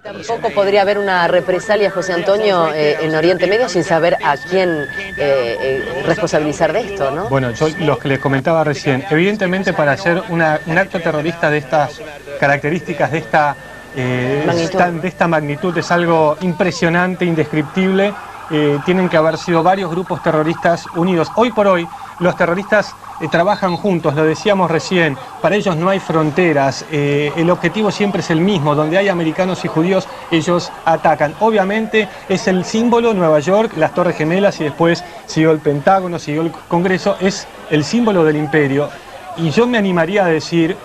Tampoco podría haber una represalia, José Antonio, en Oriente Medio sin saber a quién responsabilizar de esto, ¿no? Bueno, yo lo que les comentaba recién, evidentemente para hacer un acto terrorista de estas características, de esta magnitud, es algo impresionante, indescriptible. Tienen que haber sido varios grupos terroristas unidos. Hoy por hoy los terroristas trabajan juntos, lo decíamos recién, para ellos no hay fronteras, el objetivo siempre es el mismo, donde hay americanos y judíos ellos atacan. Obviamente es el símbolo Nueva York, las Torres Gemelas y después siguió el Pentágono, siguió el Congreso, es el símbolo del imperio. Y yo me animaría a decir,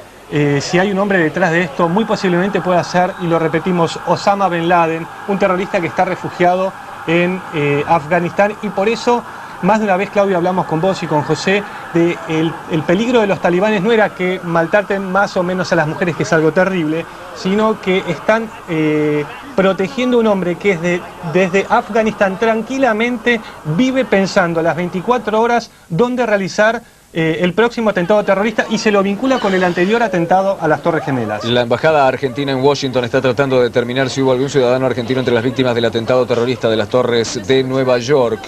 si hay un hombre detrás de esto, muy posiblemente pueda ser, y lo repetimos, Osama Bin Laden, un terrorista que está refugiado en Afganistán, y por eso más de una vez, Claudia, hablamos con vos y con José de el peligro de los talibanes no era que maltraten más o menos a las mujeres, que es algo terrible, sino que están protegiendo a un hombre que es desde Afganistán tranquilamente vive pensando a las 24 horas dónde realizar el próximo atentado terrorista, y se lo vincula con el anterior atentado a las Torres Gemelas. La embajada argentina en Washington está tratando de determinar si hubo algún ciudadano argentino entre las víctimas del atentado terrorista de las Torres de Nueva York.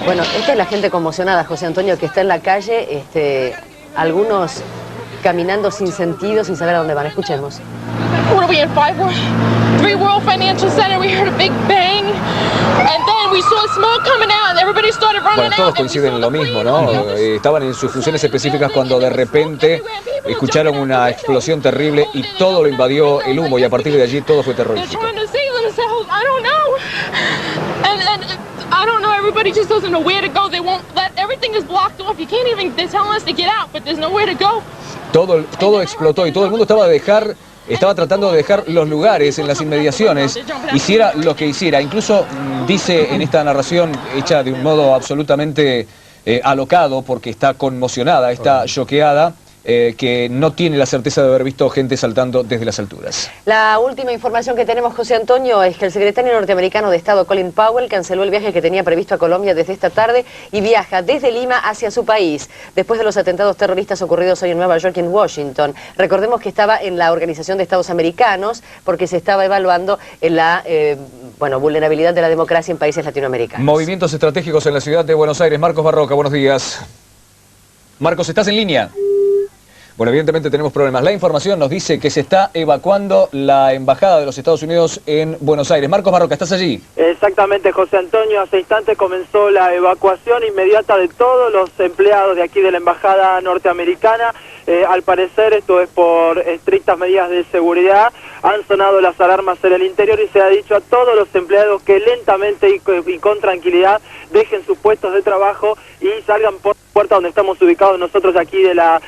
Bueno, esta es la gente conmocionada, José Antonio, que está en la calle, algunos caminando sin sentido, sin saber a dónde van. Escuchemos. What are we in 3 World Financial Center? We heard a big bang, and then we saw smoke coming out, and everybody started running Bueno, todos out. coinciden en lo mismo, ¿no? Estaban en sus funciones específicas cuando de repente escucharon una explosión terrible y todo lo invadió el humo, y a partir de allí todo fue terrorífico. I don't know, everybody just doesn't know where to go. They won't let, everything is blocked off. You can't even, they're telling us to get out, but there's nowhere to go. Todo explotó y todo el mundo estaba tratando de dejar los lugares en las inmediaciones, hiciera lo que hiciera. Incluso dice en esta narración hecha de un modo absolutamente alocado, porque está conmocionada, está choqueada, que no tiene la certeza de haber visto gente saltando desde las alturas. La última información que tenemos, José Antonio, es que el secretario norteamericano de Estado, Colin Powell, canceló el viaje que tenía previsto a Colombia desde esta tarde y viaja desde Lima hacia su país, después de los atentados terroristas ocurridos hoy en Nueva York y en Washington. Recordemos que estaba en la Organización de Estados Americanos porque se estaba evaluando la vulnerabilidad de la democracia en países latinoamericanos. Movimientos estratégicos en la ciudad de Buenos Aires. Marcos Barroca, buenos días. Marcos, ¿estás en línea? Bueno, evidentemente tenemos problemas. La información nos dice que se está evacuando la Embajada de los Estados Unidos en Buenos Aires. Marcos Barroca, ¿estás allí? Exactamente, José Antonio. Hace instantes comenzó la evacuación inmediata de todos los empleados de aquí de la Embajada norteamericana. Al parecer, esto es por estrictas medidas de seguridad. Han sonado las alarmas en el interior y se ha dicho a todos los empleados que lentamente y con tranquilidad dejen sus puestos de trabajo y salgan por la puerta donde estamos ubicados nosotros, aquí de la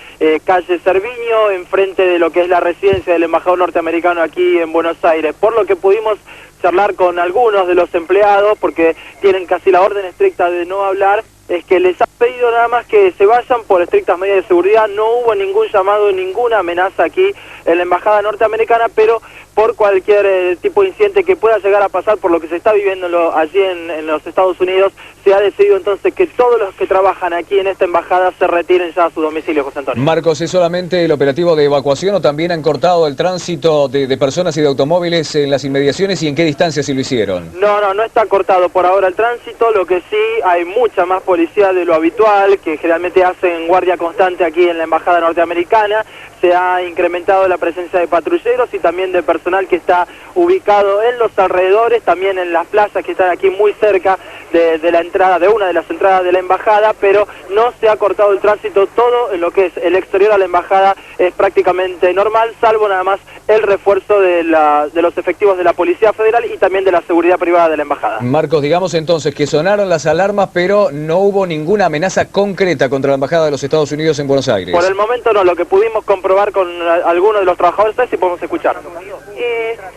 calle Cerviño, enfrente de lo que es la residencia del embajador norteamericano aquí en Buenos Aires. Por lo que pudimos charlar con algunos de los empleados, porque tienen casi la orden estricta de no hablar, es que les ha pedido nada más que se vayan por estrictas medidas de seguridad. No hubo ningún llamado, ninguna amenaza aquí en la embajada norteamericana, pero por cualquier tipo de incidente que pueda llegar a pasar, por lo que se está viviendo allí en los Estados Unidos, se ha decidido entonces que todos los que trabajan aquí en esta embajada se retiren ya a su domicilio, José Antonio. Marcos, ¿es solamente el operativo de evacuación o también han cortado el tránsito de personas y de automóviles en las inmediaciones, y en qué distancia si lo hicieron? No está cortado por ahora el tránsito. Lo que sí, hay mucha más policía de lo habitual, que generalmente hacen guardia constante aquí en la embajada norteamericana. Se ha incrementado la presencia de patrulleros y también de personal que está ubicado en los alrededores, también en las plazas que están aquí muy cerca de la entrada, de una de las entradas de la embajada, pero no se ha cortado el tránsito. Todo en lo que es el exterior a la embajada es prácticamente normal, salvo nada más el refuerzo de los efectivos de la Policía Federal y también de la seguridad privada de la embajada. Marcos, digamos entonces que sonaron las alarmas, pero no hubo ninguna amenaza concreta contra la embajada de los Estados Unidos en Buenos Aires. Por el momento no. Lo que pudimos comprobar con algunos de los trabajadores es si podemos escuchar.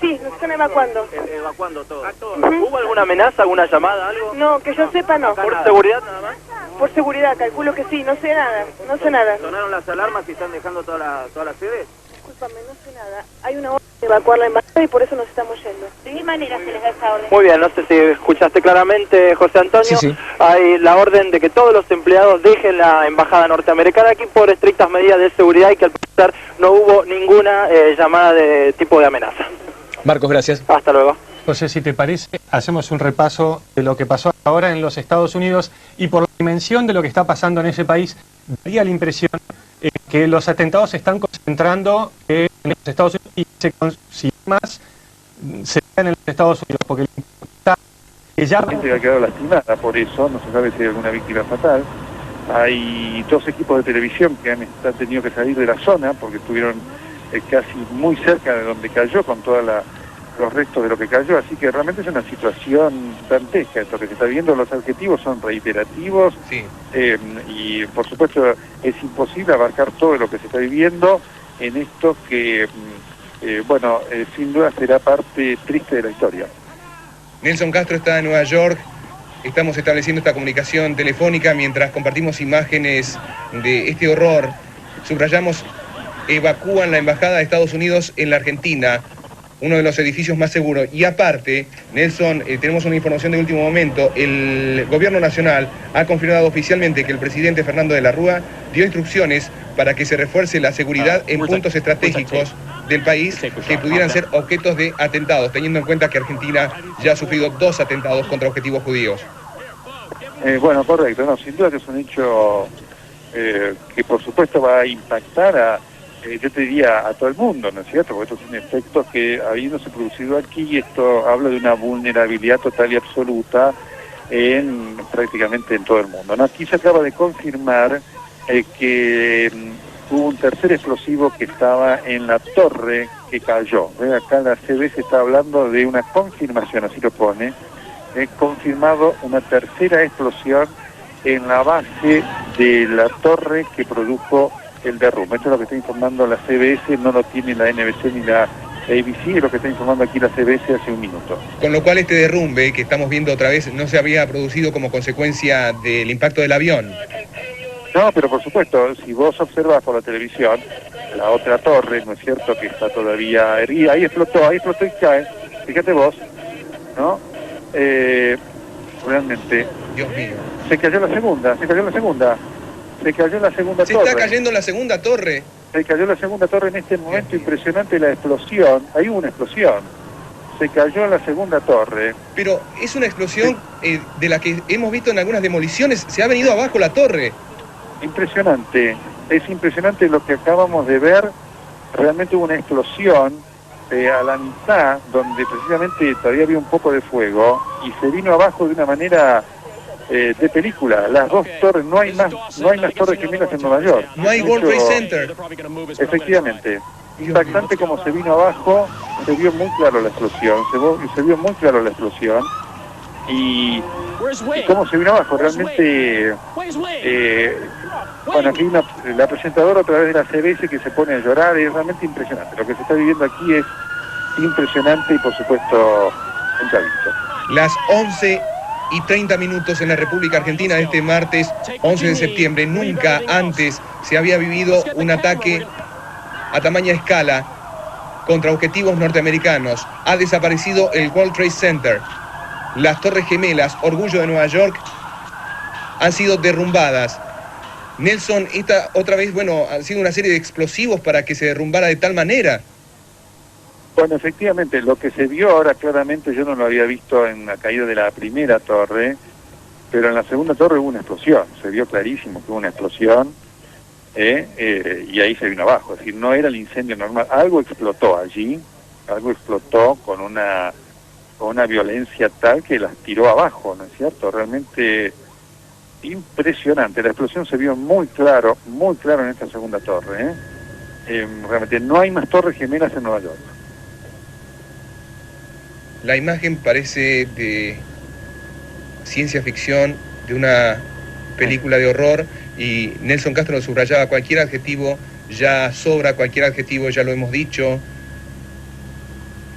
Sí, nos están evacuando. Evacuando todo. ¿Hubo alguna amenaza, alguna llamada, algo? No, que yo sepa no. ¿Por seguridad nada más? Por seguridad, calculo que sí, no sé nada. ¿Sonaron las alarmas y están dejando toda la sede? Discúlpame, no sé nada. Hay una orden de evacuar la embajada y por eso nos estamos yendo. ¿De qué manera se les da esa orden? Muy bien, no sé si escuchaste claramente, José Antonio. Sí. Hay la orden de que todos los empleados dejen la embajada norteamericana aquí por estrictas medidas de seguridad, y que al parecer no hubo ninguna llamada de tipo de amenaza. Marcos, gracias. Hasta luego. José, si te parece, hacemos un repaso de lo que pasó ahora en los Estados Unidos y por la dimensión de lo que está pasando en ese país, daría la impresión que los atentados se están concentrando en los Estados Unidos y si más se da en los Estados Unidos, porque el está que ya... La gente ha quedado lastimada, por eso no se sabe si hay alguna víctima fatal. Hay 2 equipos de televisión que han tenido que salir de la zona porque estuvieron casi muy cerca de donde cayó con todos los restos de lo que cayó, así que realmente es una situación dantesca esto que se está viendo. Los objetivos son reiterativos, sí. Y por supuesto es imposible abarcar todo lo que se está viviendo en esto que, sin duda será parte triste de la historia. Nelson Castro está en Nueva York. Estamos estableciendo esta comunicación telefónica mientras compartimos imágenes de este horror. Subrayamos, evacúan la embajada de Estados Unidos en la Argentina, uno de los edificios más seguros. Y aparte, Nelson, tenemos una información de último momento. El gobierno nacional ha confirmado oficialmente que el presidente Fernando de la Rúa dio instrucciones para que se refuerce la seguridad en puntos estratégicos del país que pudieran ser objetos de atentados, teniendo en cuenta que Argentina ya ha sufrido 2 atentados contra objetivos judíos. Bueno, correcto, no, sin duda que es un hecho que por supuesto va a impactar yo te diría a todo el mundo, ¿no es cierto? Porque estos son efectos que habiéndose producido aquí, y esto habla de una vulnerabilidad total y absoluta prácticamente en todo el mundo, ¿no? Aquí se acaba de confirmar que hubo un tercer explosivo que estaba en la torre que cayó. Acá la CBS está hablando de una confirmación, así lo pone, confirmado una tercera explosión en la base de la torre que produjo el derrumbe. Esto es lo que está informando la CBS, no lo tiene la NBC ni la ABC, es lo que está informando aquí la CBS hace un minuto. Con lo cual este derrumbe que estamos viendo otra vez no se había producido como consecuencia del impacto del avión. No, pero por supuesto, si vos observás por la televisión, la otra torre, ¿no es cierto?, que está todavía erguida, ahí explotó y cae, fíjate vos, ¿no? Realmente... Dios mío. Se cayó la segunda torre. Se está cayendo la segunda torre. Se cayó la segunda torre en este momento, impresionante la explosión, hay una explosión. Se cayó la segunda torre. Pero es una explosión de la que hemos visto en algunas demoliciones, se ha venido abajo la torre. Impresionante, es impresionante lo que acabamos de ver. Realmente hubo una explosión a la mitad, donde precisamente todavía había un poco de fuego, y se vino abajo de una manera de película. Las 2 torres, no hay más torres gemelas en Nueva York. No hay World Trade Center. Efectivamente, impactante como se vino abajo, se vio muy claro la explosión, y cómo se vino abajo, realmente, bueno, aquí la presentadora a través de la CBS que se pone a llorar, es realmente impresionante. Lo que se está viviendo aquí es impresionante y por supuesto nunca visto. Las 11:30 en la República Argentina de este martes 11 de septiembre. Nunca antes se había vivido un ataque a tamaña escala contra objetivos norteamericanos. Ha desaparecido el World Trade Center. Las Torres Gemelas, orgullo de Nueva York, han sido derrumbadas. Nelson, esta otra vez, ha sido una serie de explosivos para que se derrumbara de tal manera. Bueno, efectivamente, lo que se vio ahora claramente, yo no lo había visto en la caída de la primera torre, pero en la segunda torre hubo una explosión, se vio clarísimo que hubo una explosión, y ahí se vino abajo, es decir, no era el incendio normal, algo explotó allí, algo explotó con una violencia tal que las tiró abajo, ¿no es cierto? Realmente impresionante, la explosión se vio muy claro en esta segunda torre, realmente no hay más torres gemelas en Nueva York. La imagen parece de ciencia ficción, de una película de horror, y Nelson Castro nos subrayaba, cualquier adjetivo ya sobra, cualquier adjetivo ya lo hemos dicho.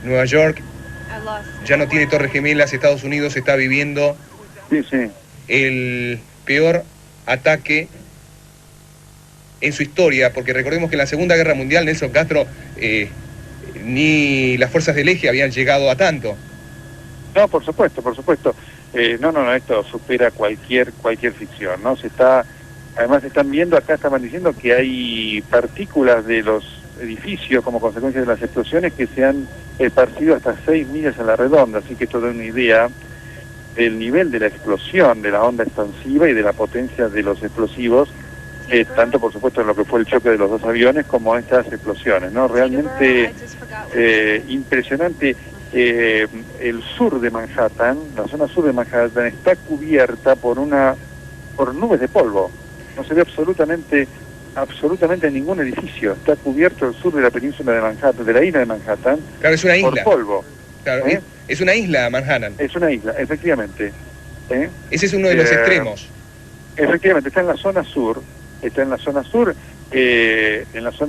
Nueva York ya no tiene torres gemelas, Estados Unidos está viviendo el peor ataque en su historia, porque recordemos que en la Segunda Guerra Mundial, Nelson Castro, ni las fuerzas del eje habían llegado a tanto. No, por supuesto. No, esto supera cualquier ficción, ¿no? Además están viendo, acá estaban diciendo que hay partículas de los edificios como consecuencia de las explosiones que se han esparcido hasta 6 millas a la redonda, así que esto da una idea del nivel de la explosión, de la onda expansiva y de la potencia de los explosivos, tanto por supuesto en lo que fue el choque de los dos aviones como estas explosiones, ¿no? Realmente impresionante. El sur de Manhattan, la zona sur de Manhattan está cubierta por nubes de polvo. No se ve absolutamente ningún edificio. Está cubierto el sur de la península de Manhattan, de la isla de Manhattan, claro, es una isla. por polvo. Claro, es una isla Manhattan. Es una isla, efectivamente. Ese es uno de los extremos. Efectivamente, está en la zona sur, en la zona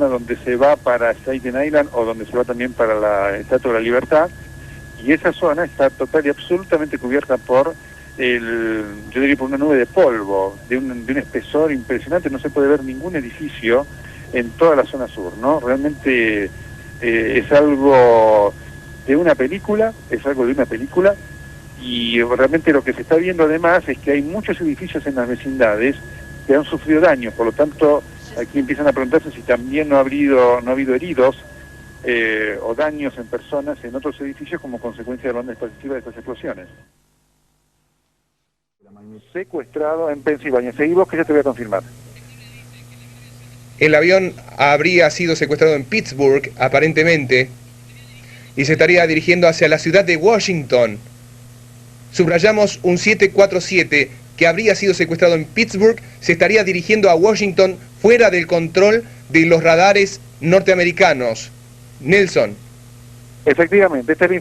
donde se va para Staten Island o donde se va también para la Estatua de la Libertad, y esa zona está total y absolutamente cubierta por yo diría por una nube de polvo, de un espesor impresionante. No se puede ver ningún edificio en toda la zona sur, ¿no? Realmente es algo de una película, y realmente lo que se está viendo además es que hay muchos edificios en las vecindades que han sufrido daños, por lo tanto aquí empiezan a preguntarse si también no ha habido heridos o daños en personas en otros edificios como consecuencia de la onda expansiva de estas explosiones. Secuestrado en Pensilvania. Seguimos, que ya te voy a confirmar. El avión habría sido secuestrado en Pittsburgh, aparentemente, y se estaría dirigiendo hacia la ciudad de Washington. Subrayamos un 747 que habría sido secuestrado en Pittsburgh, se estaría dirigiendo a Washington fuera del control de los radares norteamericanos. Nelson. Efectivamente, esta es la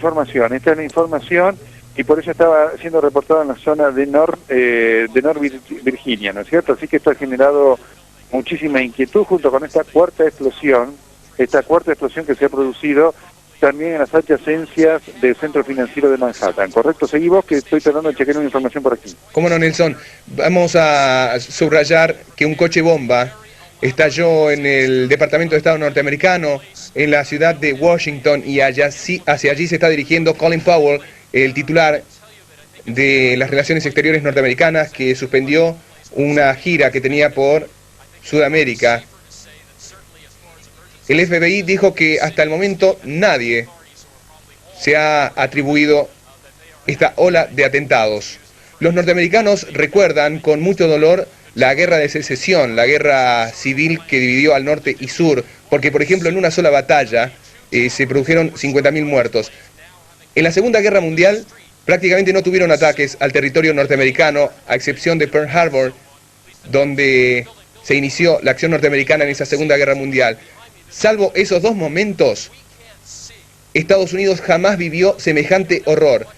información, y por eso estaba siendo reportado en la zona de North Virginia, ¿no es cierto? Así que esto ha generado muchísima inquietud junto con esta cuarta explosión que se ha producido también en las adyacencias del centro financiero de Manhattan. ¿Correcto? Seguimos, que estoy tratando de chequear una información por aquí. ¿Cómo no, Nelson? Vamos a subrayar que un coche bomba estalló en el Departamento de Estado norteamericano, en la ciudad de Washington, y hacia allí se está dirigiendo Colin Powell, el titular de las Relaciones Exteriores norteamericanas, que suspendió una gira que tenía por Sudamérica. El FBI dijo que hasta el momento nadie se ha atribuido esta ola de atentados. Los norteamericanos recuerdan con mucho dolor la guerra de secesión, la guerra civil que dividió al norte y sur, porque por ejemplo en una sola batalla se produjeron 50.000 muertos. En la Segunda Guerra Mundial prácticamente no tuvieron ataques al territorio norteamericano, a excepción de Pearl Harbor, donde se inició la acción norteamericana en esa Segunda Guerra Mundial. Salvo esos dos momentos, Estados Unidos jamás vivió semejante horror.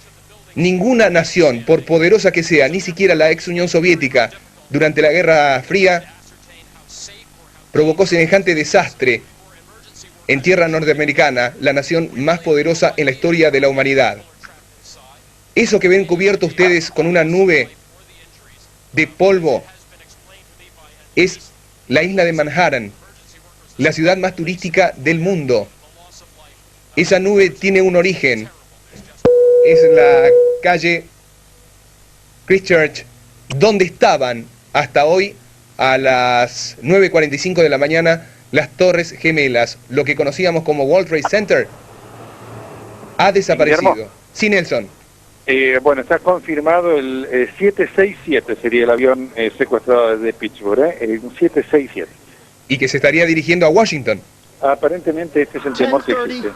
Ninguna nación, por poderosa que sea, ni siquiera la ex Unión Soviética, durante la Guerra Fría, provocó semejante desastre en tierra norteamericana, la nación más poderosa en la historia de la humanidad. Eso que ven cubierto ustedes con una nube de polvo es la isla de Manhattan, la ciudad más turística del mundo. Esa nube tiene un origen. Es la calle Christchurch, donde estaban hasta hoy a las 9:45 de la mañana las Torres Gemelas, lo que conocíamos como World Trade Center, ha desaparecido. Sí, Nelson. Bueno, está confirmado el 767, sería el avión secuestrado desde Pittsburgh, un 767. Y que se estaría dirigiendo a Washington. Aparentemente este es el temor que existe.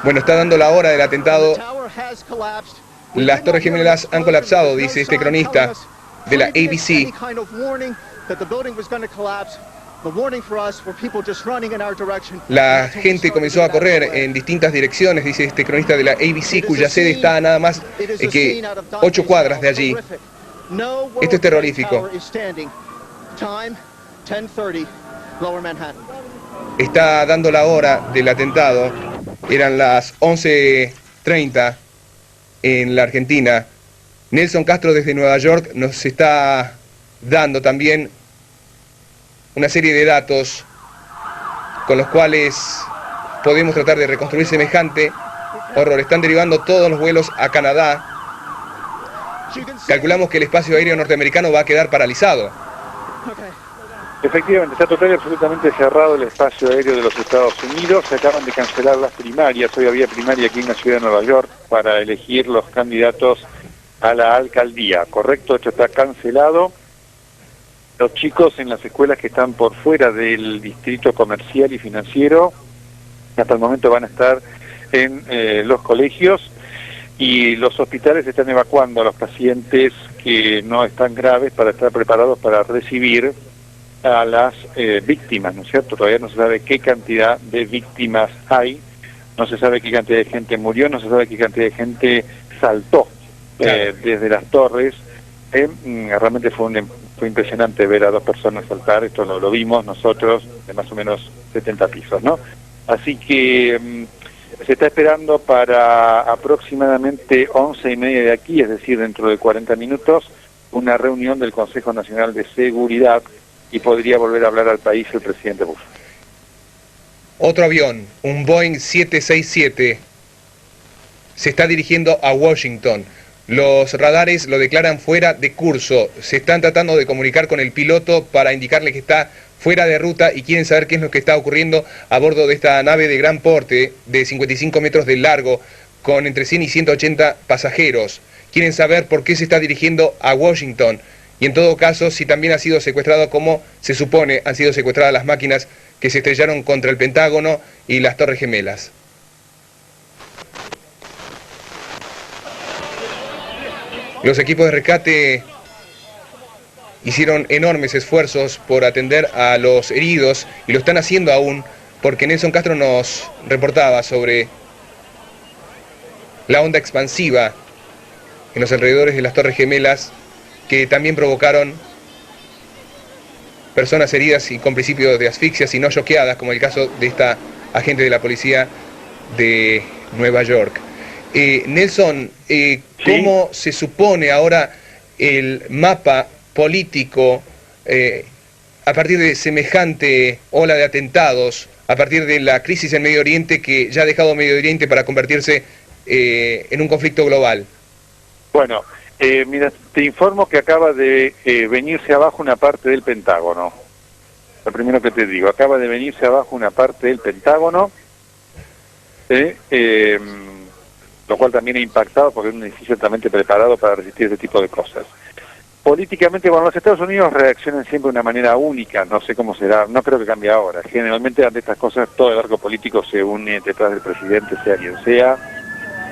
Bueno, está dando la hora del atentado. Las Torres Gemelas han colapsado, dice este cronista de la ABC. La gente comenzó a correr en distintas direcciones, dice este cronista de la ABC, cuya sede está a nada más que 8 cuadras de allí. Esto es terrorífico. Está dando la hora del atentado. Eran las 11:30 en la Argentina. Nelson Castro desde Nueva York nos está dando también una serie de datos con los cuales podemos tratar de reconstruir semejante horror. Están derivando todos los vuelos a Canadá. Calculamos que el espacio aéreo norteamericano va a quedar paralizado. Efectivamente, está total y absolutamente cerrado el espacio aéreo de los Estados Unidos. Se acaban de cancelar las primarias. Hoy había primaria aquí en la ciudad de Nueva York para elegir los candidatos a la alcaldía. Correcto, esto está cancelado. Los chicos en las escuelas que están por fuera del distrito comercial y financiero, hasta el momento van a estar en los colegios, y los hospitales están evacuando a los pacientes que no están graves para estar preparados para recibir a las víctimas, ¿no es cierto? Todavía no se sabe qué cantidad de víctimas hay, no se sabe qué cantidad de gente murió, no se sabe qué cantidad de gente saltó desde las torres. Realmente fue impresionante ver a 2 personas saltar, esto lo vimos nosotros, de más o menos 70 pisos, ¿no? Así que se está esperando para aproximadamente 11:30 de aquí, es decir, dentro de 40 minutos, una reunión del Consejo Nacional de Seguridad, y podría volver a hablar al país el presidente Bush. Otro avión, un Boeing 767, se está dirigiendo a Washington. Los radares lo declaran fuera de curso. Se están tratando de comunicar con el piloto para indicarle que está fuera de ruta y quieren saber qué es lo que está ocurriendo a bordo de esta nave de gran porte, de 55 metros de largo, con entre 100 y 180 pasajeros. Quieren saber por qué se está dirigiendo a Washington. Y en todo caso, si también ha sido secuestrado, como se supone han sido secuestradas las máquinas que se estrellaron contra el Pentágono y las Torres Gemelas. Los equipos de rescate hicieron enormes esfuerzos por atender a los heridos y lo están haciendo aún, porque Nelson Castro nos reportaba sobre la onda expansiva en los alrededores de las Torres Gemelas, que también provocaron personas heridas y con principio de asfixia, si no choqueadas, como el caso de esta agente de la policía de Nueva York. Nelson, ¿cómo se supone ahora el mapa político a partir de semejante ola de atentados, a partir de la crisis en Medio Oriente, que ya ha dejado Medio Oriente para convertirse en un conflicto global? Bueno, mira, te informo que acaba de venirse abajo una parte del Pentágono. Lo primero que te digo, acaba de venirse abajo una parte del Pentágono, lo cual también ha impactado porque es un edificio altamente preparado para resistir ese tipo de cosas. Políticamente, bueno, los Estados Unidos reaccionan siempre de una manera única, no sé cómo será, no creo que cambie ahora. Generalmente ante estas cosas todo el arco político se une detrás del presidente, sea quien sea,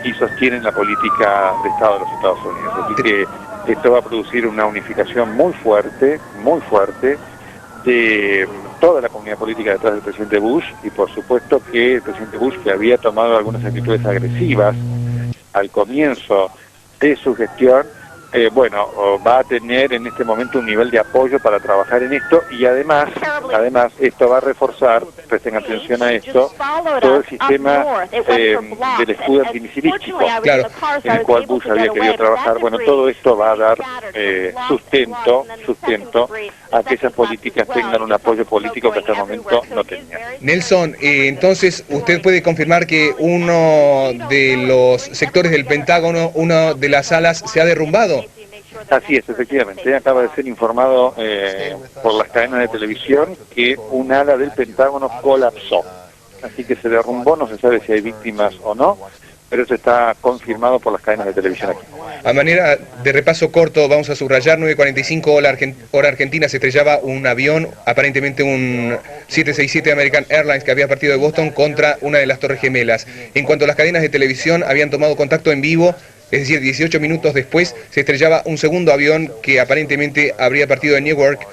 y sostienen la política de Estado de los Estados Unidos. Así que esto va a producir una unificación muy fuerte de toda la comunidad política detrás del presidente Bush, y por supuesto que el presidente Bush, que había tomado algunas actitudes agresivas al comienzo de su gestión, va a tener en este momento un nivel de apoyo para trabajar en esto, y además esto va a reforzar, presten atención a esto, todo el sistema del escudo antimisilístico, claro, en el cual Bush había querido trabajar. Bueno, todo esto va a dar sustento a que esas políticas tengan un apoyo político que hasta el momento no tenían. Nelson, entonces usted puede confirmar que uno de los sectores del Pentágono, una de las alas, se ha derrumbado. Así es, efectivamente. Acaba de ser informado por las cadenas de televisión que un ala del Pentágono colapsó. Así que se derrumbó, no se sabe si hay víctimas o no, pero eso está confirmado por las cadenas de televisión aquí. A manera de repaso corto, vamos a subrayar: 9:45 hora argentina, se estrellaba un avión, aparentemente un 767 American Airlines, que había partido de Boston contra una de las Torres Gemelas. En cuanto a las cadenas de televisión, habían tomado contacto en vivo, es decir, 18 minutos después se estrellaba un segundo avión que aparentemente habría partido de Newark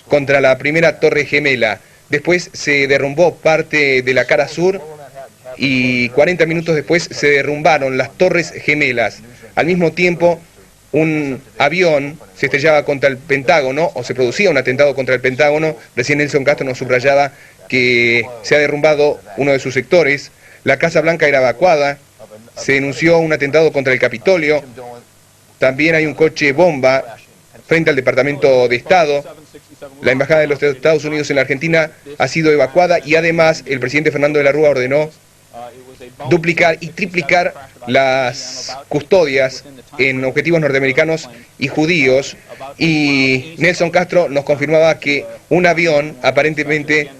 contra la primera Torre Gemela. Después se derrumbó parte de la cara sur y 40 minutos después se derrumbaron las Torres Gemelas. Al mismo tiempo, un avión se estrellaba contra el Pentágono, o se producía un atentado contra el Pentágono. Recién Nelson Castro nos subrayaba que se ha derrumbado uno de sus sectores, la Casa Blanca era evacuada, se denunció un atentado contra el Capitolio, también hay un coche bomba frente al Departamento de Estado, la Embajada de los Estados Unidos en la Argentina ha sido evacuada, y además el presidente Fernando de la Rúa ordenó duplicar y triplicar las custodias en objetivos norteamericanos y judíos, y Nelson Castro nos confirmaba que un avión, aparentemente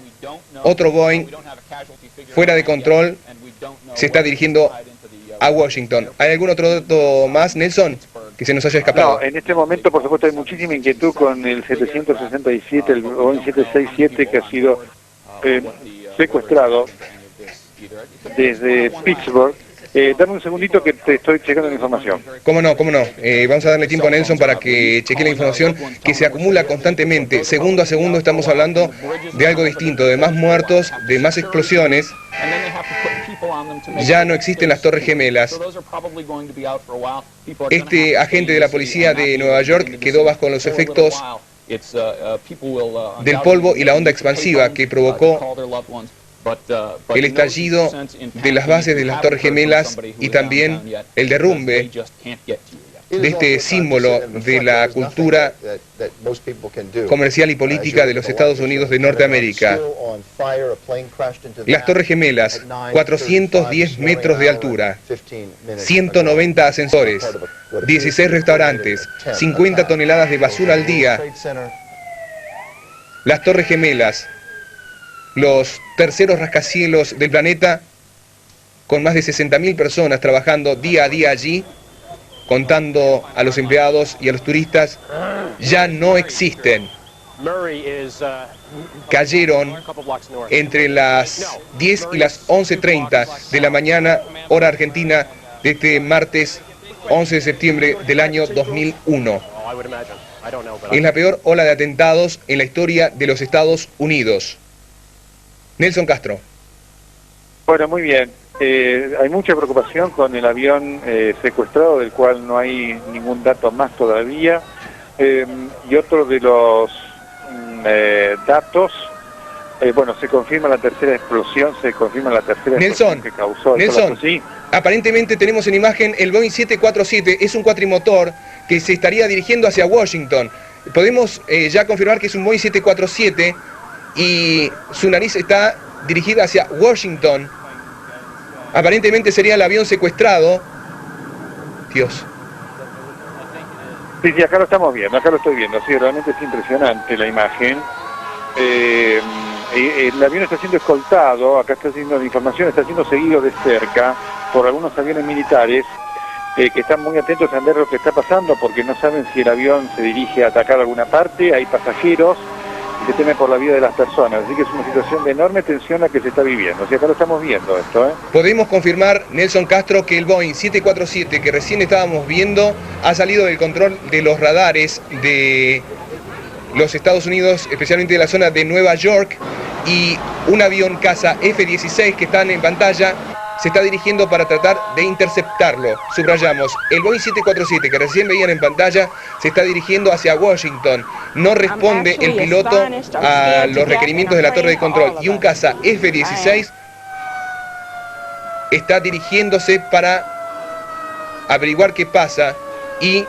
otro Boeing, fuera de control, se está dirigiendo a Washington. ¿Hay algún otro dato más, Nelson, que se nos haya escapado? No, en este momento, por supuesto, hay muchísima inquietud con el 767, el Boeing 767, que ha sido secuestrado desde Pittsburgh. Dame un segundito que te estoy checando la información. ¿Cómo no? Vamos a darle tiempo a Nelson para que chequee la información que se acumula constantemente. Segundo a segundo estamos hablando de algo distinto, de más muertos, de más explosiones. Ya no existen las Torres Gemelas. Este agente de la policía de Nueva York quedó bajo los efectos del polvo y la onda expansiva que provocó el estallido de las bases de las Torres Gemelas y también el derrumbe de este símbolo de la cultura comercial y política de los Estados Unidos de Norteamérica. Las Torres Gemelas, 410 metros de altura, 190 ascensores, 16 restaurantes, 50 toneladas de basura al día. Las Torres Gemelas, los terceros rascacielos del planeta, con más de 60.000 personas trabajando día a día allí, contando a los empleados y a los turistas, ya no existen. Cayeron entre las 10 y las 11:30 de la mañana, hora argentina, de este martes 11 de septiembre del año 2001. Es la peor ola de atentados en la historia de los Estados Unidos. Nelson Castro. Bueno, muy bien. Hay mucha preocupación con el avión secuestrado, del cual no hay ningún dato más todavía. Y otro de los datos, bueno, se confirma la tercera explosión, Nelson, que causó. Nelson, sí. Aparentemente tenemos en imagen el Boeing 747, es un cuatrimotor que se estaría dirigiendo hacia Washington. Podemos ya confirmar que es un Boeing 747 y su nariz está dirigida hacia Washington. Aparentemente sería el avión secuestrado. Dios. Sí, acá lo estamos viendo, acá lo estoy viendo. Sí, realmente es impresionante la imagen. El avión está siendo escoltado, acá está haciendo la información, está siendo seguido de cerca por algunos aviones militares que están muy atentos a ver lo que está pasando, porque no saben si el avión se dirige a atacar alguna parte. Hay pasajeros que temen por la vida de las personas, así que es una situación de enorme tensión la que se está viviendo. O sea, acá lo estamos viendo esto, Podemos confirmar, Nelson Castro, que el Boeing 747 que recién estábamos viendo ha salido del control de los radares de los Estados Unidos, especialmente de la zona de Nueva York, y un avión caza F-16 que están en pantalla se está dirigiendo para tratar de interceptarlo. Subrayamos, el Boeing 747 que recién veían en pantalla se está dirigiendo hacia Washington. No responde el piloto a los requerimientos de la torre de control, y un caza F-16 está dirigiéndose para averiguar qué pasa, y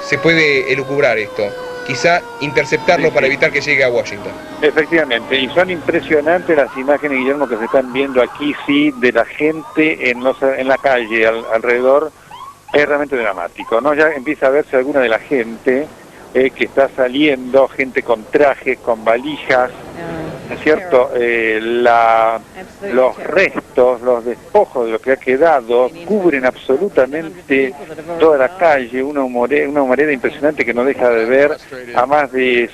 se puede elucubrar esto. Quizá interceptarlo para evitar que llegue a Washington. Efectivamente, y son impresionantes las imágenes, Guillermo, que se están viendo aquí, sí, de la gente en la calle, alrededor. Es realmente dramático, ¿no? Ya empieza a verse alguna de la gente que está saliendo, gente con trajes, con valijas, ¿no es cierto? Los restos, los despojos de lo que ha quedado cubren absolutamente toda la calle, una humareda impresionante que no deja de ver a más de